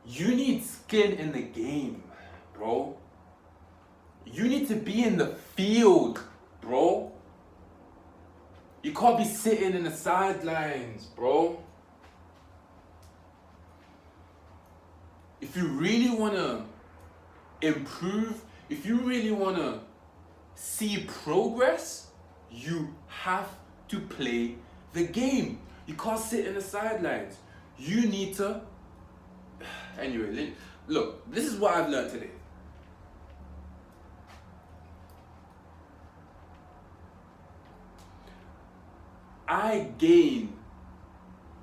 You need skin in the game, bro. You need to be in the field, bro. You can't be sitting in the sidelines, bro. If you really want to improve, if you really want to see progress, you have to play the game. You can't sit in the sidelines. You need to. Anyway, look, this is what I've learned today. I gain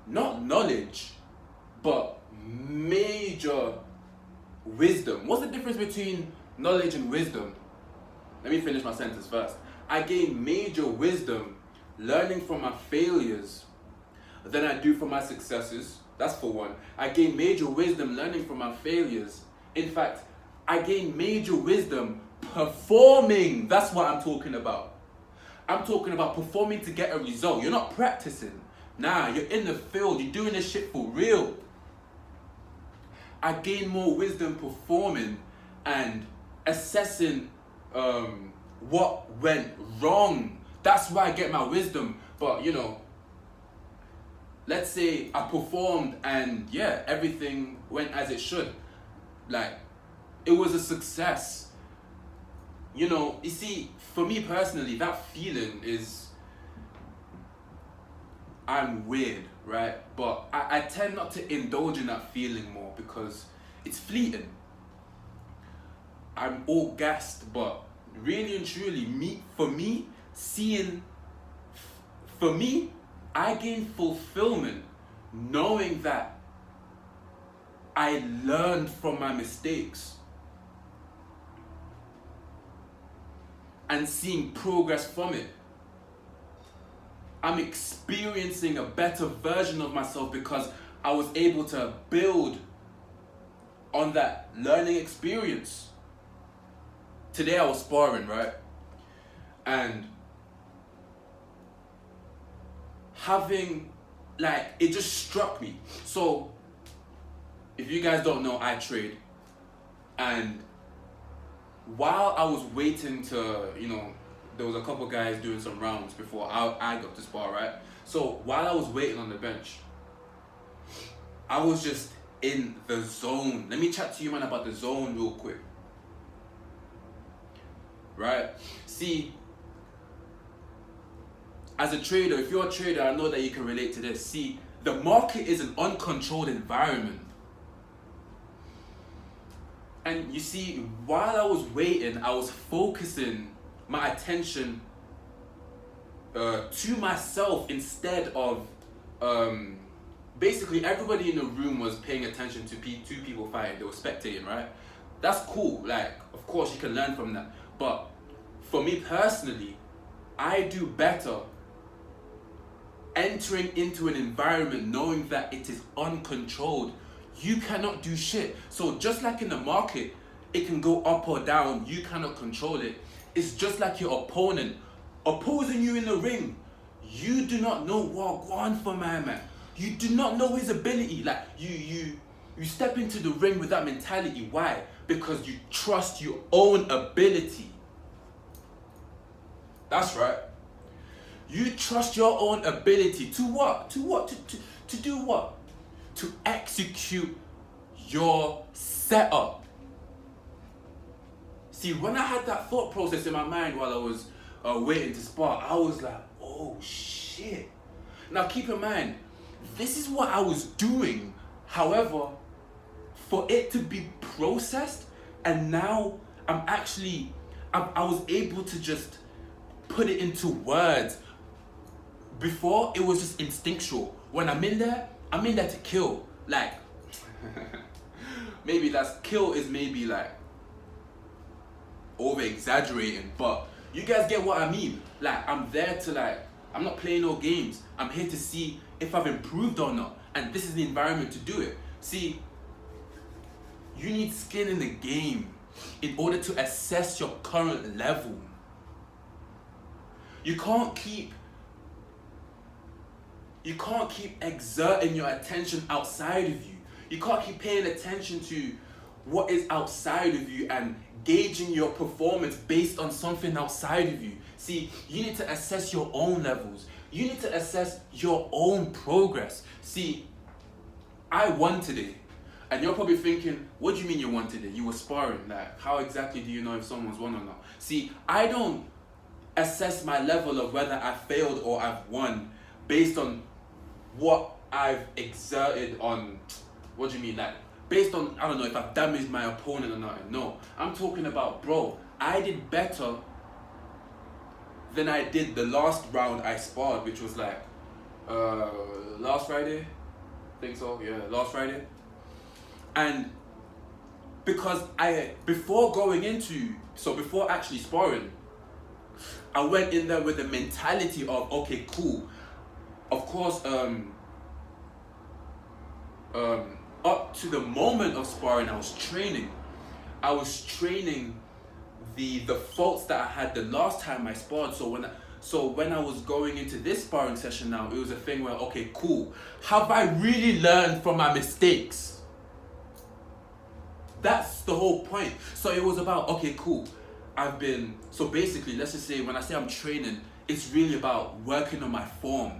not knowledge, but major wisdom. What's the difference between knowledge and wisdom? Let me finish my sentence first. I gain major wisdom learning from my failures than I do from my successes. That's for one. I gain major wisdom learning from my failures. In fact, I gain major wisdom performing. That's what I'm talking about. I'm talking about performing to get a result. You're not practicing. Nah, you're in the field. You're doing this shit for real. I gain more wisdom performing and assessing what went wrong. That's why I get my wisdom. But you know, let's say I performed and yeah, everything went as it should. Like, it was a success. You know, you see, for me personally, that feeling is, I'm weird, right? But I tend not to indulge in that feeling more because it's fleeting. I'm all gassed, but really and truly, for me, I gain fulfillment knowing that I learned from my mistakes and seeing progress from it. I'm experiencing a better version of myself because I was able to build on that learning experience. Today I was sparring, right? And having, like, it just struck me. So, if you guys don't know, I trade. And while I was waiting to, you know, there was a couple guys doing some rounds before I got to spar, right? So while I was waiting on the bench, I was just in the zone. Let me chat to you, man, about the zone real quick. Right? See, as a trader, if you're a trader, I know that you can relate to this. See, the market is an uncontrolled environment. And you see, while I was waiting, I was focusing my attention to myself instead of basically everybody in the room was paying attention to two people fighting. They were spectating, right? That's cool. Like, of course, you can learn from that. But for me personally, I do better entering into an environment knowing that it is uncontrolled. You cannot do shit. So just like in the market, it can go up or down. You cannot control it. It's just like your opponent opposing you in the ring. You do not know what going for my man. You do not know his ability. Like you step into the ring with that mentality. Why? Because you trust your own ability. That's right. You trust your own ability to what? To what? To do what? To execute your setup. See, when I had that thought process in my mind while I was waiting to spar, I was like, oh shit. Now keep in mind, this is what I was doing. However, for it to be processed, and now I was able to just put it into words. Before, it was just instinctual. When I'm in there to kill. Like, maybe kill is maybe like over exaggerating, but you guys get what I mean. Like, I'm there to I'm not playing no games. I'm here to see if I've improved or not. And this is the environment to do it. See, you need skin in the game in order to assess your current level. You can't keep exerting your attention outside of you. You can't keep paying attention to what is outside of you and gauging your performance based on something outside of you. See, you need to assess your own levels. You need to assess your own progress. See, I won today. And you're probably thinking, what do you mean you won today? You were sparring. Like, how exactly do you know if someone's won or not? See, I don't assess my level of whether I failed or I've won based on what I've exerted on, what do you mean, like, based on, I don't know, if I've damaged my opponent or not. No, I'm talking about, bro, I did better than I did the last round I sparred, which was like, last Friday? I think so, yeah, last Friday. And because before actually sparring, I went in there with the mentality of, okay, cool. Of course, up to the moment of sparring, I was training the faults that I had the last time I sparred. So when I was going into this sparring session now, it was a thing where, okay, cool. Have I really learned from my mistakes? That's the whole point. So it was about, okay, cool. So basically, let's just say when I say I'm training, it's really about working on my form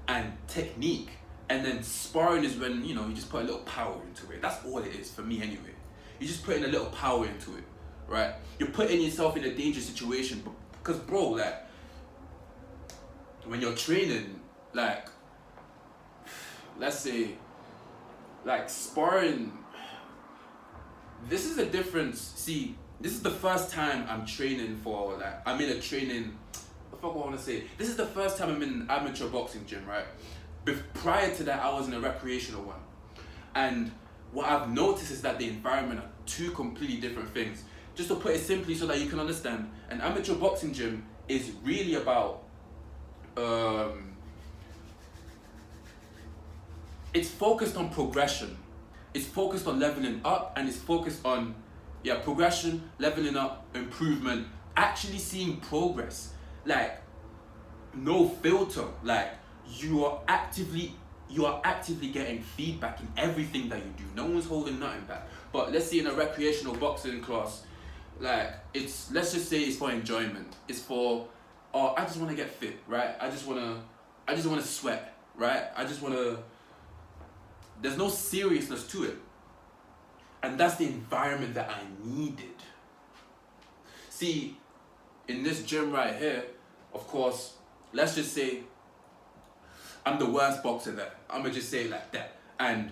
and technique. And then sparring is when, you just put a little power into it. That's all it is for me anyway. You're just putting a little power into it, right? You're putting yourself in a dangerous situation. Because, bro, like, when you're training, like, let's say, like, sparring, this is the difference. See, this is the first time I'm training for, like, I'm in a training, what the fuck I want to say? This is the first time I'm in an amateur boxing gym, right? Prior to that, I was in a recreational one. And what I've noticed is that the environment are two completely different things. Just to put it simply so that you can understand, an amateur boxing gym is really about, it's focused on progression. It's focused on leveling up, and it's focused on, progression, leveling up, improvement, actually seeing progress. Like, no filter. Like, you are actively getting feedback in everything that you do. No one's holding nothing back. But let's say in a recreational boxing class, like, let's just say it's for enjoyment. It's for, I just want to get fit, right? I just want to sweat, right? There's no seriousness to it. And that's the environment that I needed. See, in this gym right here, of course, let's just say I'm the worst boxer there. I'm going to just say it like that. And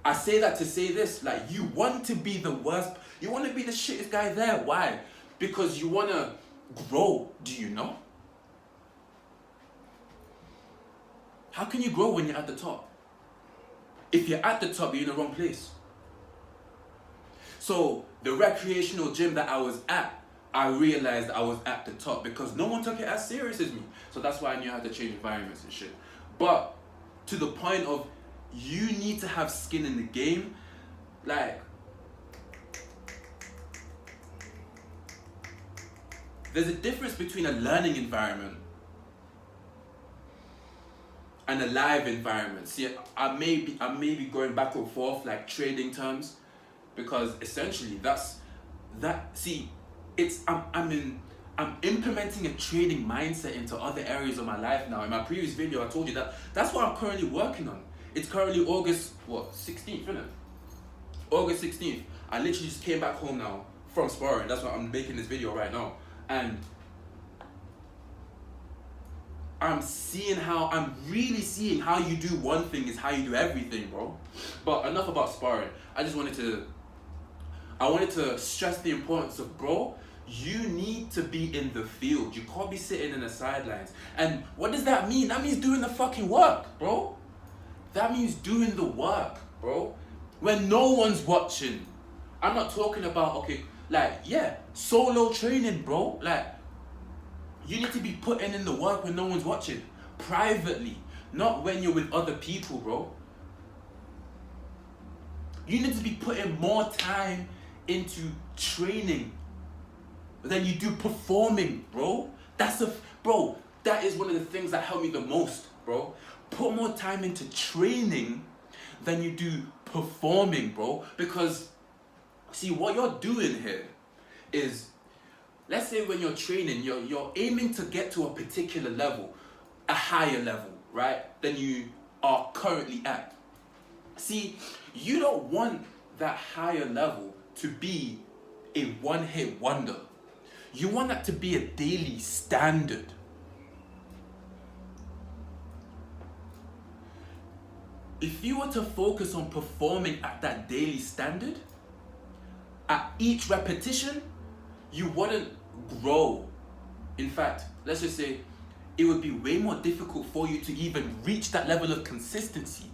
I say that to say this, like, you want to be the worst, you want to be the shittest guy there. Why? Because you want to grow, do you know? How can you grow when you're at the top? If you're at the top, you're in the wrong place. So the recreational gym that I was at, I realized I was at the top because no one took it as serious as me. So that's why I knew how to change environments and shit. But to the point of, you need to have skin in the game. Like, there's a difference between a learning environment and a live environment. See, I may be going back and forth like trading terms, because essentially I'm implementing a trading mindset into other areas of my life now. In my previous video, I told you that's what I'm currently working on. It's currently August 16th, isn't it? August 16th. I literally just came back home now from sparring. That's why I'm making this video right now. And I'm really seeing how you do one thing is how you do everything, bro. But enough about sparring. I wanted to stress the importance of, bro, you need to be in the field. You can't be sitting in the sidelines. And what does that mean? That means doing the fucking work, bro. That means doing the work, bro. When no one's watching. I'm not talking about, solo training, bro. Like, you need to be putting in the work when no one's watching. Privately. Not when you're with other people, bro. You need to be putting more time into training than you do performing, bro. That is one of the things that helped me the most, bro. Put more time into training than you do performing, bro. Because, see, what you're doing here is, let's say when you're training, you're aiming to get to a particular level, a higher level, right, than you are currently at. See, you don't want that higher level to be a one-hit wonder. You want that to be a daily standard. If you were to focus on performing at that daily standard, at each repetition, you wouldn't grow. In fact, let's just say it would be way more difficult for you to even reach that level of consistency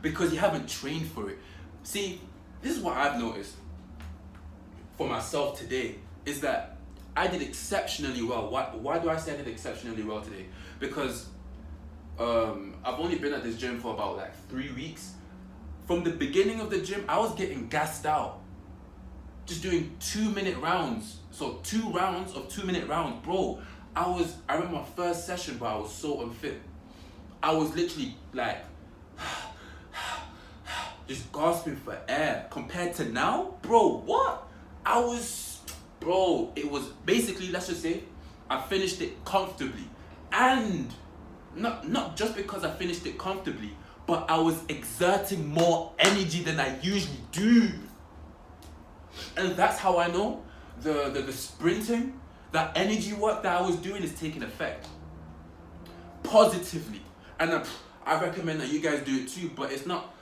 because you haven't trained for it. See, this is what I've noticed for myself today, is that I did exceptionally well. Why do I say I did exceptionally well today? Because I've only been at this gym for about like 3 weeks. From the beginning of the gym, I was getting gassed out. Just doing 2-minute rounds. So 2 rounds of 2-minute rounds. Bro, I remember my first session, but I was so unfit. I was literally like, just gasping for air. Compared to now, bro, what? It was basically, let's just say, I finished it comfortably. And not just because I finished it comfortably, but I was exerting more energy than I usually do. And that's how I know the sprinting, that energy work that I was doing is taking effect positively. And I recommend that you guys do it too, but it's not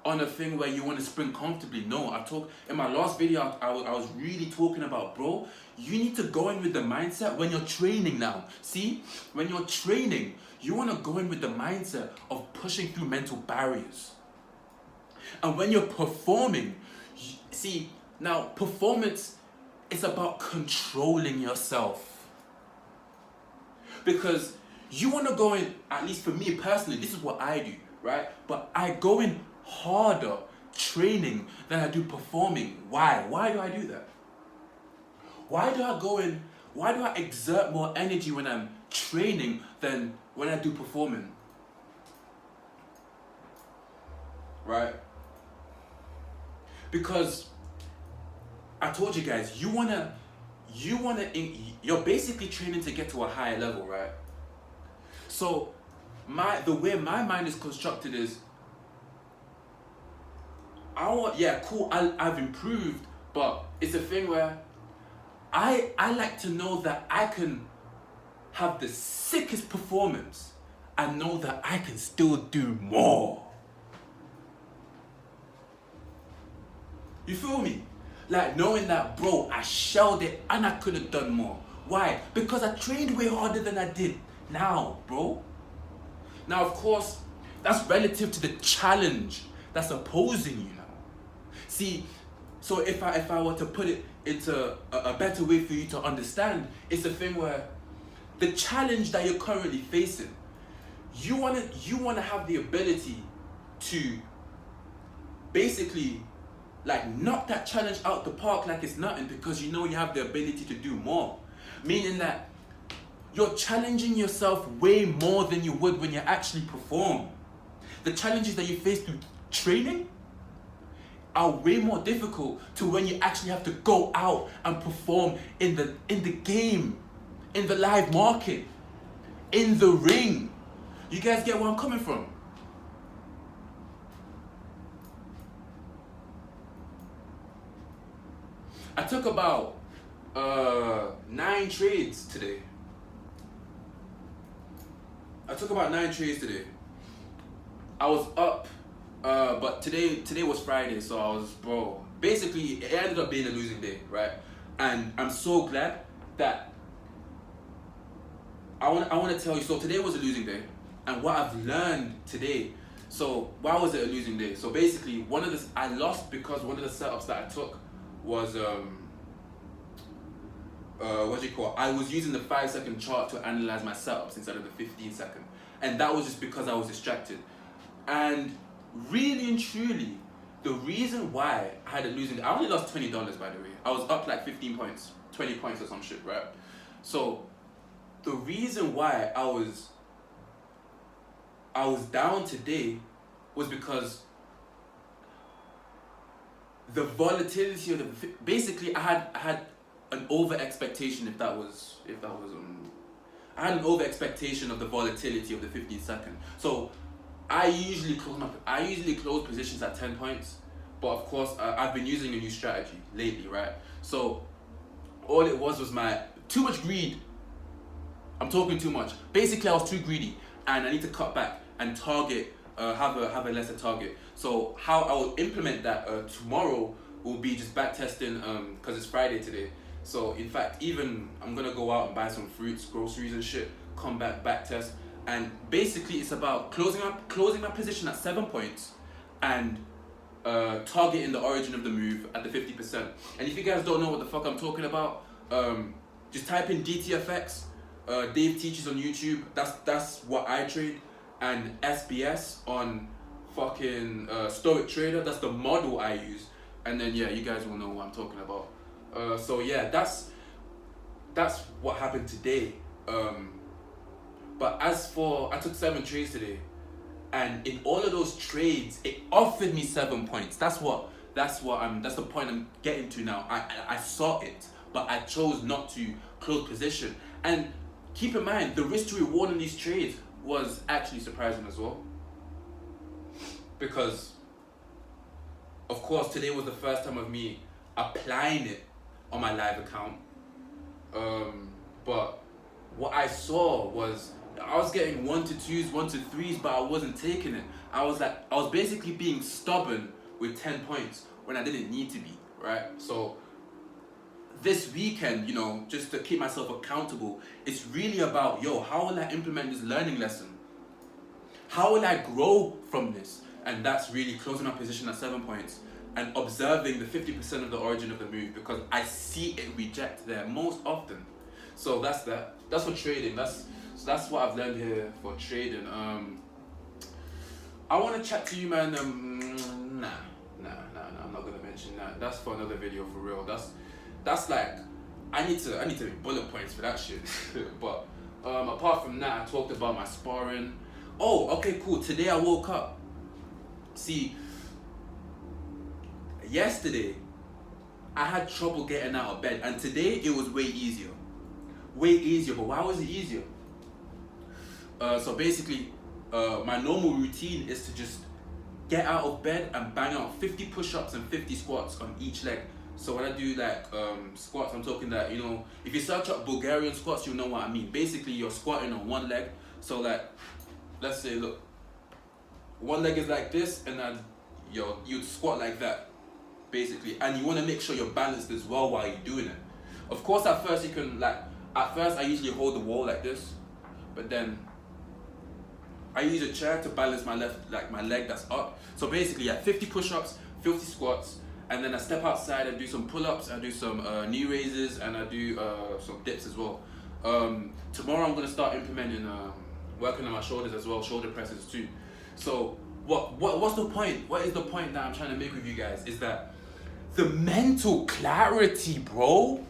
on a thing where you want to sprint comfortably. No, in my last video, I was really talking about, bro, you need to go in with the mindset when you're training now. See, when you're training, you want to go in with the mindset of pushing through mental barriers. And when you're performing, see, now performance is about controlling yourself. Because you want to go in, at least for me personally, this is what I do, right? But I go in harder training than I do performing. Why? Why do I do that? Why do I exert more energy when I'm training than when I do performing? Right? Because I told you guys, you're basically training to get to a higher level, right? So the way my mind is constructed is, I've improved, but it's a thing where I like to know that I can have the sickest performance and know that I can still do more. You feel me? Like knowing that, bro, I shelled it and I could have done more. Why? Because I trained way harder than I did now, bro. Now, of course, that's relative to the challenge that's opposing you now. See, so if I were to put it into a better way for you to understand, it's a thing where the challenge that you're currently facing, you wanna have the ability to basically like knock that challenge out the park like it's nothing, because you know you have the ability to do more. Meaning that you're challenging yourself way more than you would when you actually perform. The challenges that you face through training are way more difficult to when you actually have to go out and perform in the game, in the live market, in the ring. You guys get where I'm coming from? I took about 9 trades today. I was up, but today was Friday, so basically it ended up being a losing day, right? And I'm so glad that I want to tell you. So today was a losing day, and what I've learned today. So why was it a losing day? So basically, I lost because one of the setups that I took was I was using the 5-second chart to analyze my setups instead of the 15-second, and that was just because I was distracted. And really and truly, the reason why I had a losing, I only lost $20, by the way. I was up like 15 points, 20 points or some shit, right? So the reason why I was I was down today was because the volatility of the basically I had an over expectation I had an over expectation of the volatility of the 15 second. So I usually close positions at 10 points, but of course I've been using a new strategy lately, right? So all it was my too much greed. I'm talking too much. Basically, I was too greedy, and I need to cut back and target. Have a lesser target. So how I will implement that tomorrow will be just back testing. Because it's Friday today. So in fact, even I'm gonna go out and buy some fruits, groceries and shit. Come back test, and basically it's about closing my position at 7 points, and targeting the origin of the move at the 50%. And if you guys don't know what the fuck I'm talking about, just type in DTFX. Dave teaches on YouTube. That's what I trade, and SBS on fucking Stoic Trader. That's the model I use, and then yeah, you guys will know what I'm talking about. So yeah, that's what happened today. But as for I took 7 trades today, and in all of those trades, it offered me 7 points. That's the point I'm getting to now. I saw it, but I chose not to close position. And keep in mind, the risk to reward in these trades was actually surprising as well. Because, of course, today was the first time of me applying it on my live account. But what I saw was I was getting 1 to 2s, 1 to 3s, but I wasn't taking it. I was basically being stubborn with 10 points when I didn't need to be, right? So this weekend, just to keep myself accountable, it's really about, how will I implement this learning lesson? How will I grow from this? And that's really closing my position at 7 points and observing the 50% of the origin of the move, because I see it reject there most often. So that's that. That's for trading. That's what I've learned here for trading. I want to chat to you, man. Nah. I'm not gonna mention that. That's for another video, for real. That's like I need to make bullet points for that shit. But apart from that, I talked about my sparring. Oh, okay, cool. Today I woke up. See, yesterday I had trouble getting out of bed, and today it was way easier. But why was it easier? So basically, my normal routine is to just get out of bed and bang out 50 push-ups and 50 squats on each leg. So when I do like squats, I'm talking that, if you search up Bulgarian squats, you'll know what I mean. Basically, you're squatting on one leg. So like, let's say, look, one leg is like this, and then you'd squat like that, basically. And you want to make sure you're balanced as well while you're doing it. Of course, at first I usually hold the wall like this, but then I use a chair to balance my leg that's up. So basically, 50 push-ups, 50 squats, and then I step outside and do some pull-ups, I do some knee raises, and I do some dips as well. Tomorrow I'm gonna start implementing working on my shoulders as well, shoulder presses too. So what's the point? What is the point that I'm trying to make with you guys? Is that the mental clarity, bro?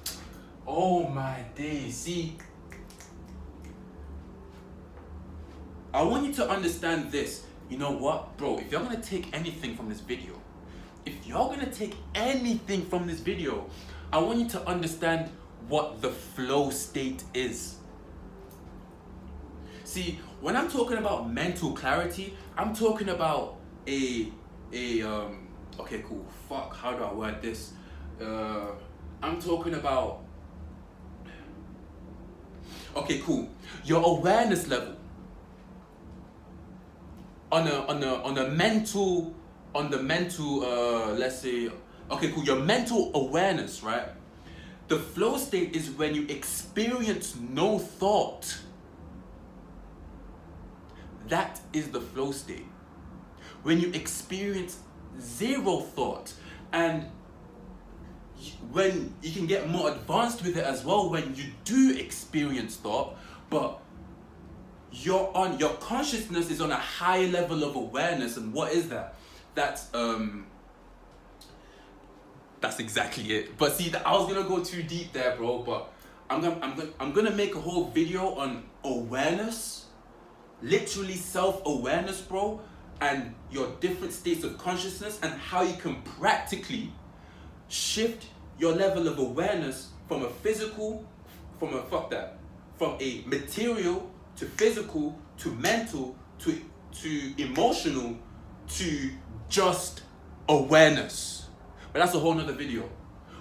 Oh my days. See, I want you to understand this. You know what, bro? If you're gonna take anything from this video, I want you to understand what the flow state is. See, when I'm talking about mental clarity, I'm talking about okay, cool. Fuck, how do I word this? I'm talking about, okay, cool. Your awareness level on the mental, let's say, okay, cool. Your mental awareness, right? The flow state is when you experience no thought. That is the flow state. When you experience zero thought, and when you can get more advanced with it as well when you do experience thought, but your consciousness is on a high level of awareness. And what is that? That's exactly it. But see, I was gonna go too deep there, bro. But I'm gonna make a whole video on awareness, literally self-awareness, bro, and your different states of consciousness and how you can practically shift your level of awareness from a material to physical to mental to emotional to just awareness. But that's a whole nother video.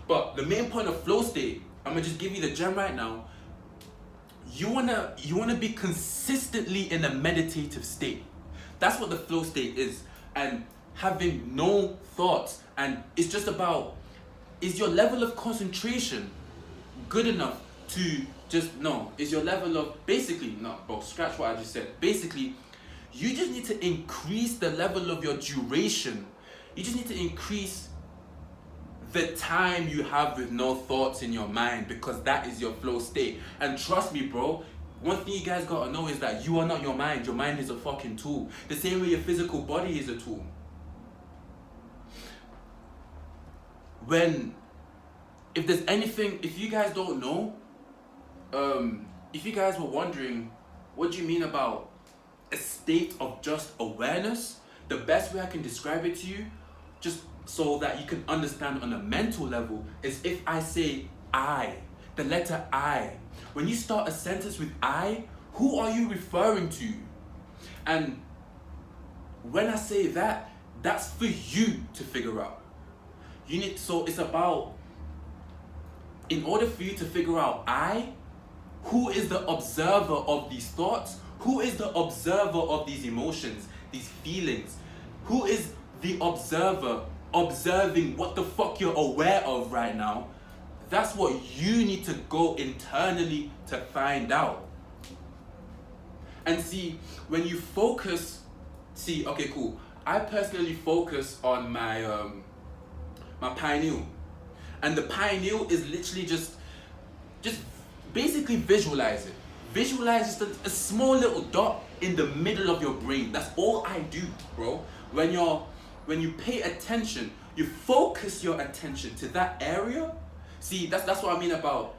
But the main point of flow state, I'm gonna just give you the gem right now. You wanna be consistently in a meditative state. That's what the flow state is. And having no thoughts. And it's just about, is your level of concentration good enough to just, no, is your level of, basically, no, bro, scratch what I just said. Basically, you just need to increase the level of your duration. You just need to increase the time you have with no thoughts in your mind, because that is your flow state. And trust me, bro, one thing you guys gotta know is that you are not your mind. Your mind is a fucking tool. The same way your physical body is a tool. If there's anything, if you guys don't know, if you guys were wondering, what do you mean about a state of just awareness? The best way I can describe it to you, just so that you can understand on a mental level, is if I say I, the letter I. When you start a sentence with I, who are you referring to? And when I say that, that's for you to figure out. So it's about, in order for you to figure out I, who is the observer of these thoughts? Who is the observer of these emotions, these feelings? Who is the observer observing what the fuck you're aware of right now? That's what you need to go internally to find out. And see, when you focus, okay, cool. I personally focus on my my pineal. And the pineal is literally just basically visualize it. Visualize just a small little dot in the middle of your brain. That's all I do, bro. When you pay attention, you focus your attention to that area. See, that's what I mean about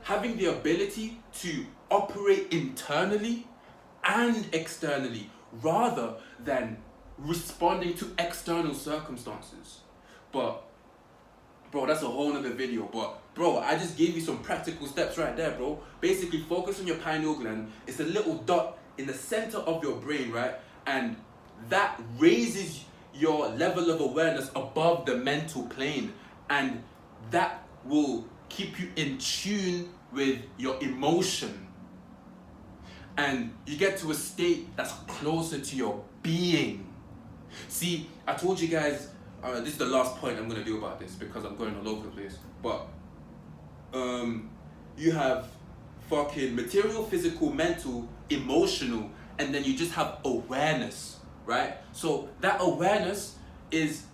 having the ability to operate internally and externally, rather than responding to external circumstances. But bro, that's a whole nother video. But bro, I just gave you some practical steps right there, bro. Basically, focus on your pineal gland. It's a little dot in the center of your brain, right? And that raises your level of awareness above the mental plane. And that will keep you in tune with your emotion. And you get to a state that's closer to your being. See, I told you guys, this is the last point I'm going to do about this because I'm going all over the place. But you have fucking material, physical, mental, emotional, and then you just have awareness, right? So that awareness is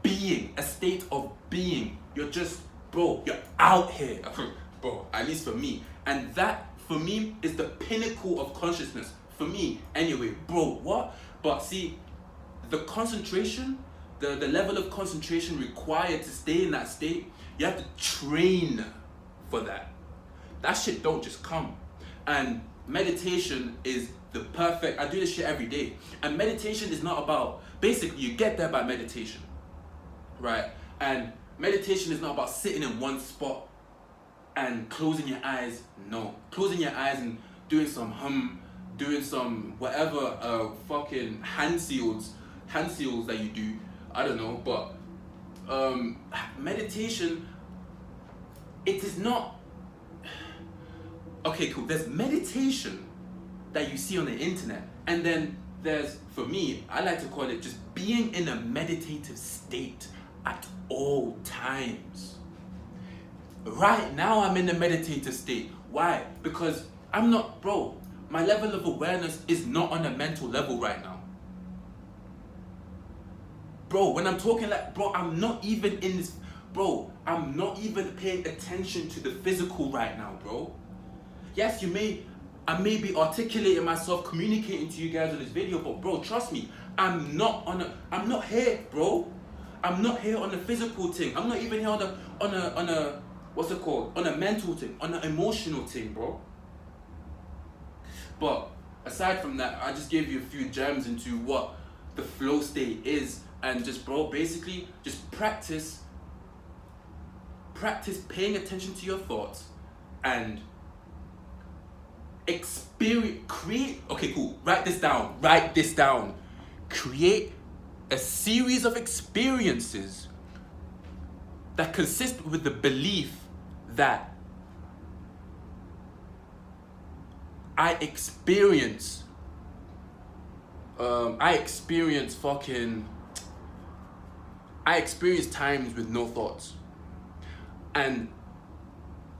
being, a state of being. You're just, bro, you're out here. Bro, at least for me. And that, for me, is the pinnacle of consciousness. For me, anyway. Bro, what? But see, the concentration, the level of concentration required to stay in that state, you have to train for that. That shit don't just come. And meditation is the perfect, I do this shit every day. And meditation is not about, basically you get there by meditation, right? And meditation is not about sitting in one spot and closing your eyes. No, closing your eyes and doing some doing some whatever fucking hand seals that you do. I don't know, but meditation, it is not, okay, cool. There's meditation that you see on the internet, and then there's, for me, I like to call it just being in a meditative state at all times. Right now I'm in a meditative state. Why? Because I'm not, bro, my level of awareness is not on a mental level right now. Bro, when I'm talking like, bro, I'm not even in this, bro, I'm not even paying attention to the physical right now, bro. Yes, I may be articulating myself, communicating to you guys on this video, but bro, trust me, I'm not here, bro. I'm not here on a physical thing. I'm not even here on a what's it called? On a mental thing, on an emotional thing, bro. But aside from that, I just gave you a few gems into what the flow state is, and just bro, basically just practice paying attention to your thoughts and write this down. Create a series of experiences that consist with the belief that I experience times with no thoughts. And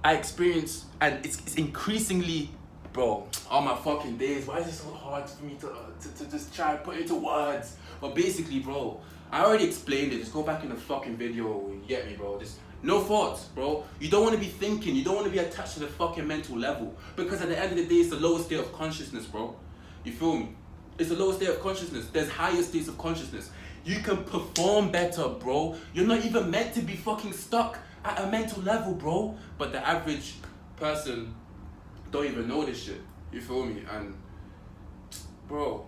it's increasingly, bro, all my fucking days, why is it so hard for me to just try and put it into words? But basically, bro, I already explained it. Just go back in the fucking video, you get me, bro. Just no thoughts, bro. You don't want to be thinking. You don't want to be attached to the fucking mental level. Because at the end of the day, it's the lowest state of consciousness, bro. You feel me? It's the lowest state of consciousness. There's higher states of consciousness. You can perform better, bro. You're not even meant to be fucking stuck at a mental level, bro. But the average person don't even know this shit. You feel me? And, bro,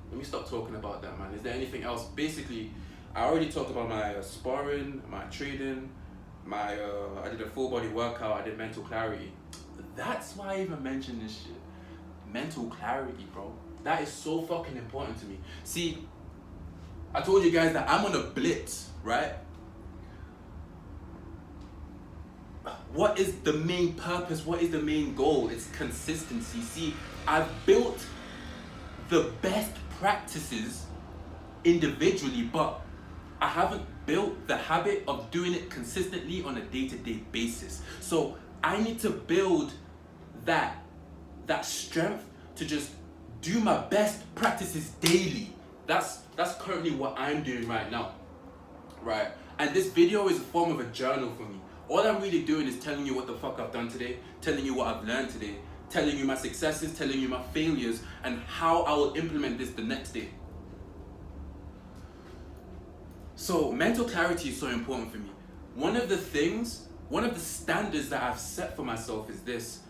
let me stop talking about that, man. Is there anything else? Basically, I already talked about my sparring, my trading, I did a full body workout, I did mental clarity. That's why I even mentioned this shit. Mental clarity, bro. That is so fucking important to me. See, I told you guys that I'm on a blitz, right? What is the main purpose? What is the main goal? It's consistency. See, I've built the best practices individually, but I haven't built the habit of doing it consistently on a day-to-day basis. So I need to build that strength to just do my best practices daily. That's currently what I'm doing right now, right? And this video is a form of a journal for me. All I'm really doing is telling you what the fuck I've done today, telling you what I've learned today, telling you my successes, telling you my failures, and how I will implement this the next day. So mental clarity is so important for me. One of the standards that I've set for myself is this.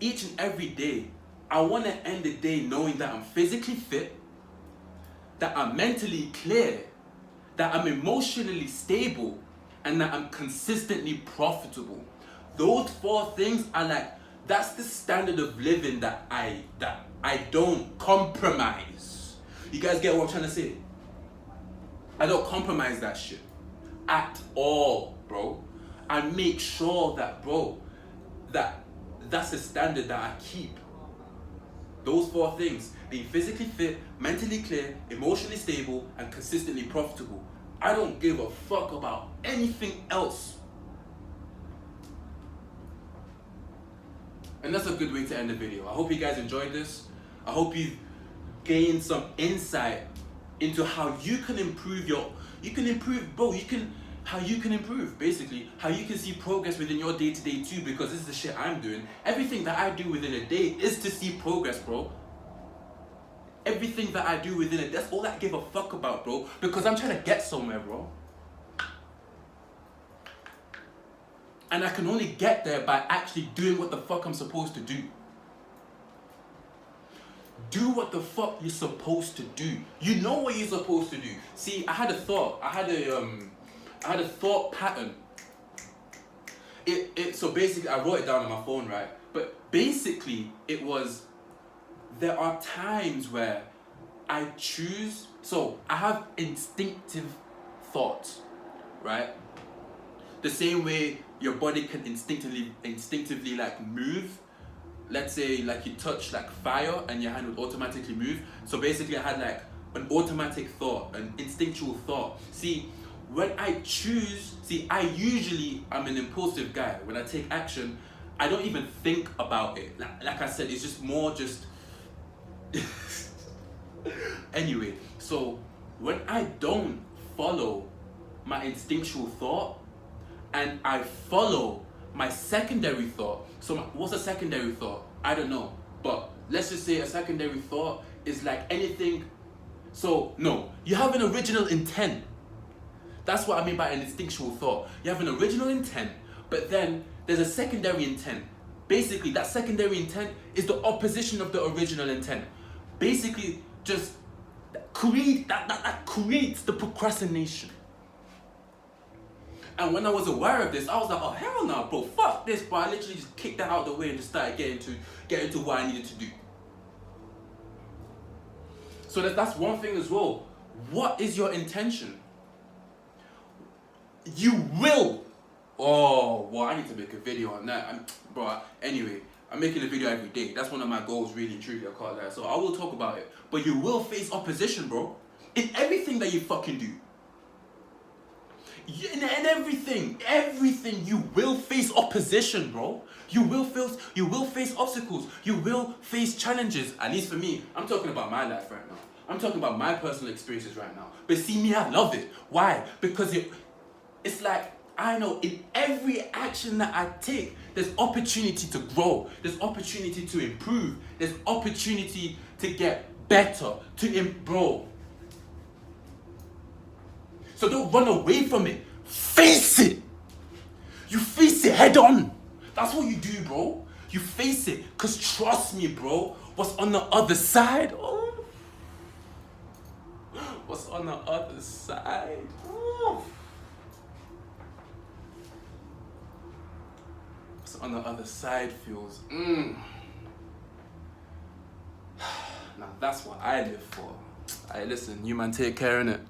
Each and every day, I want to end the day knowing that I'm physically fit, that I'm mentally clear, that I'm emotionally stable, and that I'm consistently profitable. Those 4 things are like, that's the standard of living that I don't compromise. You guys get what I'm trying to say? I don't compromise that shit at all, bro. I make sure that, bro, that's a standard that I keep. Those 4 things: being physically fit, mentally clear, emotionally stable, and consistently profitable. I don't give a fuck about anything else. And that's a good way to end the video. I hope you guys enjoyed this. I hope you've gained some insight into how you can improve how you can improve, basically, how you can see progress within your day-to-day too, because this is the shit I'm doing. Everything that I do within a day is to see progress, bro. Everything that I do within it, that's all I give a fuck about, bro, because I'm trying to get somewhere, bro. And I can only get there by actually doing what the fuck I'm supposed to do. Do what the fuck you're supposed to do. You know what you're supposed to do. See, I had a thought pattern. So basically, I wrote it down on my phone, right? But basically, it was, there are times where I choose, so I have instinctive thoughts, right? The same way your body can instinctively like move. Let's say like you touch like fire and your hand would automatically move. So basically I had like an automatic thought, an instinctual thought. See, when I choose, I'm an impulsive guy. When I take action, I don't even think about it. Like I said, it's just more just... Anyway, so when I don't follow my instinctual thought and I follow my secondary thought. So what's a secondary thought? I don't know. But let's just say a secondary thought is like anything. So no, you have an original intent. That's what I mean by an instinctual thought. You have an original intent, but then there's a secondary intent. Basically, that secondary intent is the opposition of the original intent. Basically, just that creates the procrastination. And when I was aware of this, I was like, oh hell no, bro, fuck this, bro. I literally just kicked that out of the way and just started getting to what I needed to do. So that's one thing as well. What is your intention? You will. Oh, well, I need to make a video on that. Bro, anyway, I'm making a video every day. That's one of my goals, really, truly, I call that. So I will talk about it. But you will face opposition, bro. In everything that you fucking do. In everything, you will face opposition, bro. You will face obstacles. You will face challenges. At least for me, I'm talking about my life right now. I'm talking about my personal experiences right now. But see me, I love it. Why? Because it's like, I know in every action that I take, there's opportunity to grow. There's opportunity to improve. There's opportunity to get better, bro. So don't run away from it. Face it. You face it head on. That's what you do, bro. You face it. Because trust me, bro, what's on the other side? Oh. What's on the other side? Oh. What's on the other side feels... Now that's what I live for. Alright, listen, you man, take care, innit?